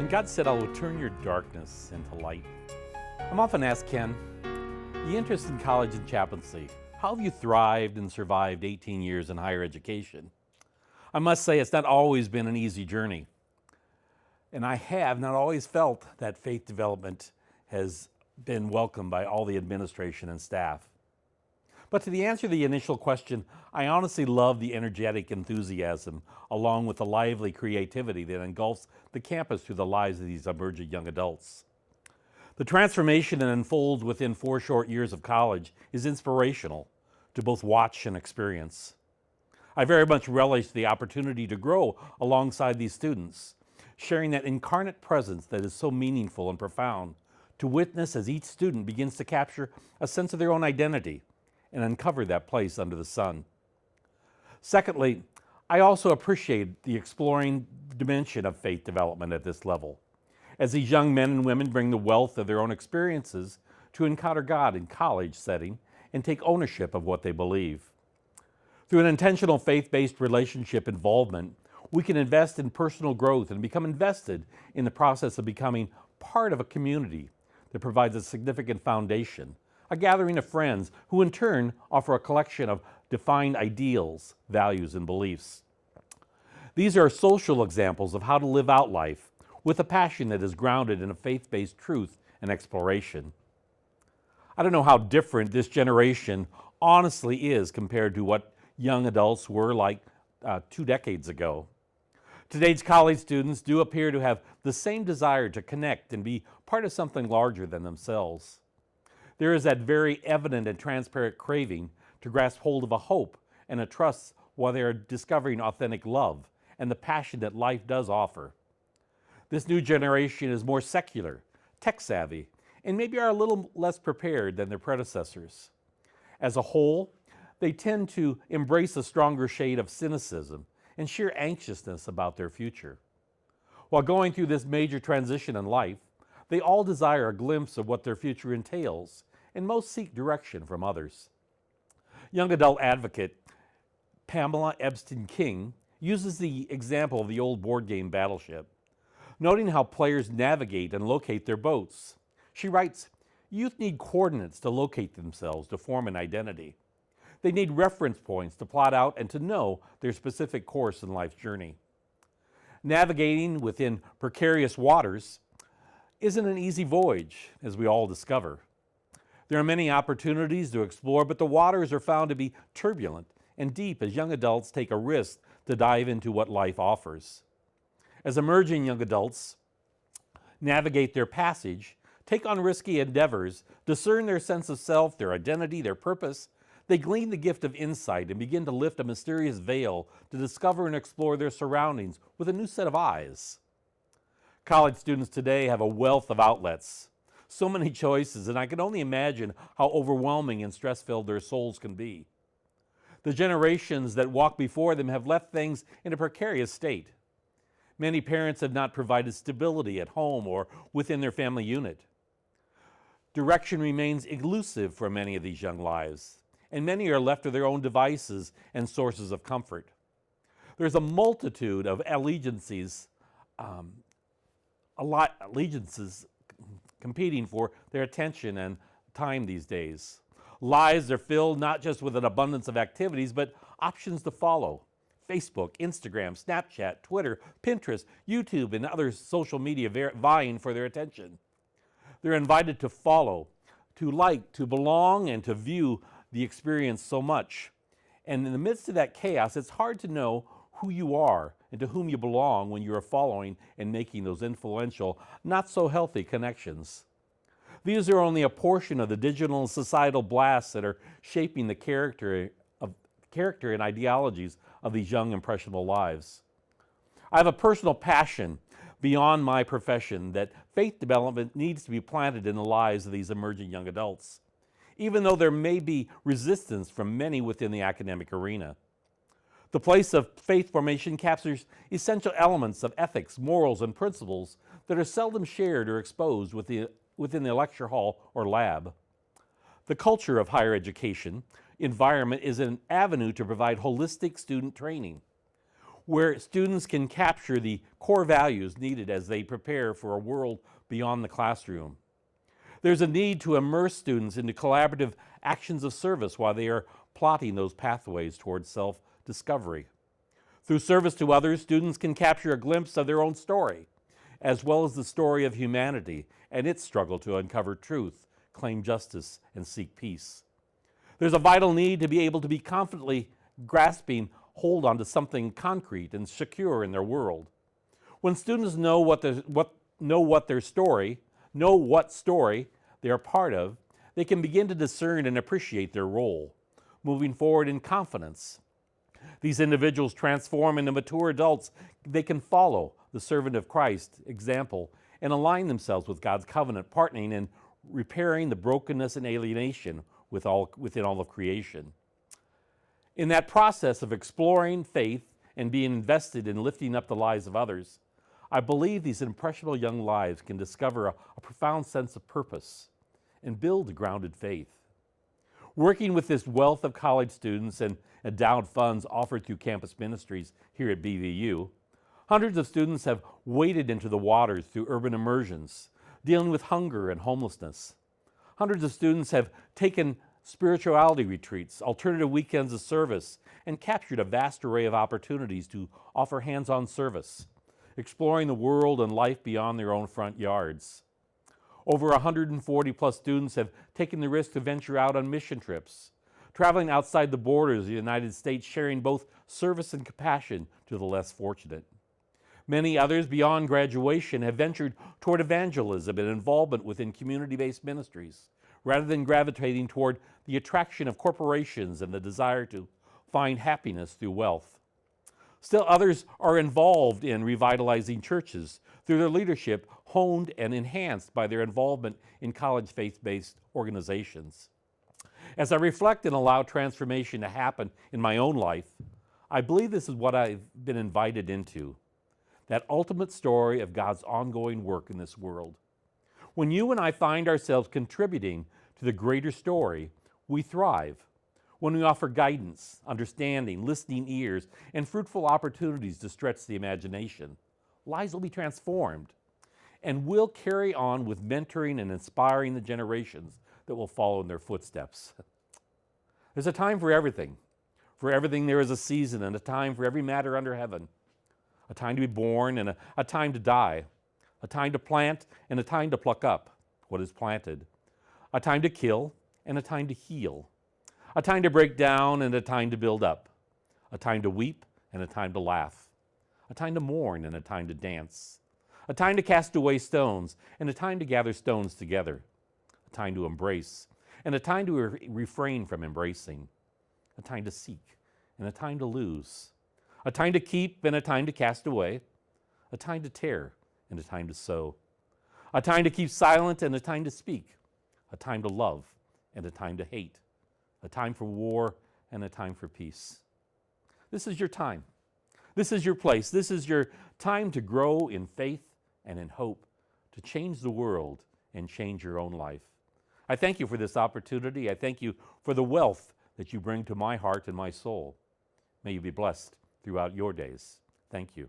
And God said, I will turn your darkness into light. I'm often asked, Ken, the interest in college and chaplaincy, how have you thrived and survived 18 years in higher education? I must say it's not always been an easy journey. And I have not always felt that faith development has been welcomed by all the administration and staff. But to the answer to the initial question, I honestly love the energetic enthusiasm along with the lively creativity that engulfs the campus through the lives of these emerging young adults. The transformation that unfolds within 4 short years of college is inspirational to both watch and experience. I very much relish the opportunity to grow alongside these students, sharing that incarnate presence that is so meaningful and profound, to witness as each student begins to capture a sense of their own identity and uncover that place under the sun. Secondly, I also appreciate the exploring dimension of faith development at this level, as these young men and women bring the wealth of their own experiences to encounter God in college setting and take ownership of what they believe. Through an intentional faith-based relationship involvement, we can invest in personal growth and become invested in the process of becoming part of a community that provides a significant foundation, a gathering of friends who in turn offer a collection of defined ideals, values, and beliefs. These are social examples of how to live out life with a passion that is grounded in a faith-based truth and exploration. I don't know how different this generation honestly is compared to what young adults were like 2 decades ago. Today's college students do appear to have the same desire to connect and be part of something larger than themselves. There is that very evident and transparent craving to grasp hold of a hope and a trust while they are discovering authentic love and the passion that life does offer. This new generation is more secular, tech-savvy, and maybe are a little less prepared than their predecessors. As a whole, they tend to embrace a stronger shade of cynicism and sheer anxiousness about their future. While going through this major transition in life, they all desire a glimpse of what their future entails, and most seek direction from others. Young adult advocate Pamela Ebston King uses the example of the old board game Battleship, noting how players navigate and locate their boats. She writes, "Youth need coordinates to locate themselves, to form an identity. They need reference points to plot out and to know their specific course in life's journey. Navigating within precarious waters isn't an easy voyage, as we all discover. There are many opportunities to explore, but the waters are found to be turbulent and deep as young adults take a risk to dive into what life offers. As emerging young adults navigate their passage, take on risky endeavors, discern their sense of self, their identity, their purpose, they glean the gift of insight and begin to lift a mysterious veil to discover and explore their surroundings with a new set of eyes. College students today have a wealth of outlets, so many choices, and I can only imagine how overwhelming and stress-filled their souls can be. The generations that walk before them have left things in a precarious state. Many parents have not provided stability at home or within their family unit. Direction remains elusive for many of these young lives, and many are left to their own devices and sources of comfort. There's a multitude of allegiances competing for their attention and time these days. Lives are filled not just with an abundance of activities, but options to follow. Facebook, Instagram, Snapchat, Twitter, Pinterest, YouTube, and other social media vying for their attention. They're invited to follow, to like, to belong, and to view the experience so much. And in the midst of that chaos, it's hard to know who you are and to whom you belong when you are following and making those influential, not so healthy connections. These are only a portion of the digital and societal blasts that are shaping the character and ideologies of these young, impressionable lives. I have a personal passion beyond my profession that faith development needs to be planted in the lives of these emerging young adults, even though there may be resistance from many within the academic arena. The place of faith formation captures essential elements of ethics, morals, and principles that are seldom shared or exposed within the lecture hall or lab. The culture of higher education environment is an avenue to provide holistic student training. where students can capture the core values needed as they prepare for a world beyond the classroom. There's a need to immerse students into collaborative actions of service while they are plotting those pathways towards self-discovery. Through service to others, students can capture a glimpse of their own story, as well as the story of humanity and its struggle to uncover truth, claim justice, and seek peace. There's a vital need to be able to be confidently grasping hold onto something concrete and secure in their world. When students know what story they are part of, they can begin to discern and appreciate their role, moving forward in confidence. These individuals transform into mature adults. They can follow the servant of Christ example and align themselves with God's covenant, partnering in repairing the brokenness and alienation within all of creation. In that process of exploring faith and being invested in lifting up the lives of others, I believe these impressionable young lives can discover a profound sense of purpose and build a grounded faith. Working with this wealth of college students and endowed funds offered through campus ministries here at BVU, hundreds of students have waded into the waters through urban immersions, dealing with hunger and homelessness. Hundreds of students have taken spirituality retreats, alternative weekends of service, and captured a vast array of opportunities to offer hands-on service, exploring the world and life beyond their own front yards. Over 140 plus students have taken the risk to venture out on mission trips, traveling outside the borders of the United States, sharing both service and compassion to the less fortunate. Many others beyond graduation have ventured toward evangelism and involvement within community-based ministries, rather than gravitating toward the attraction of corporations and the desire to find happiness through wealth. Still others are involved in revitalizing churches through their leadership, honed and enhanced by their involvement in college faith-based organizations. As I reflect and allow transformation to happen in my own life, I believe this is what I've been invited into, that ultimate story of God's ongoing work in this world. When you and I find ourselves contributing to the greater story, we thrive. When we offer guidance, understanding, listening ears, and fruitful opportunities to stretch the imagination, lives will be transformed, and we'll carry on with mentoring and inspiring the generations that will follow in their footsteps. There's a time for everything. For everything there is a season and a time for every matter under heaven. A time to be born and a time to die. A time to plant and a time to pluck up what is planted. A time to kill and a time to heal. A time to break down and a time to build up. A time to weep and a time to laugh. A time to mourn and a time to dance. A time to cast away stones and a time to gather stones together. A time to embrace and a time to refrain from embracing. A time to seek and a time to lose. A time to keep and a time to cast away. A time to tear and a time to sow. A time to keep silent and a time to speak. A time to love and a time to hate. A time for war and a time for peace. This is your time. This is your place. This is your time to grow in faith and in hope, to change the world and change your own life. I thank you for this opportunity. I thank you for the wealth that you bring to my heart and my soul. May you be blessed throughout your days. Thank you.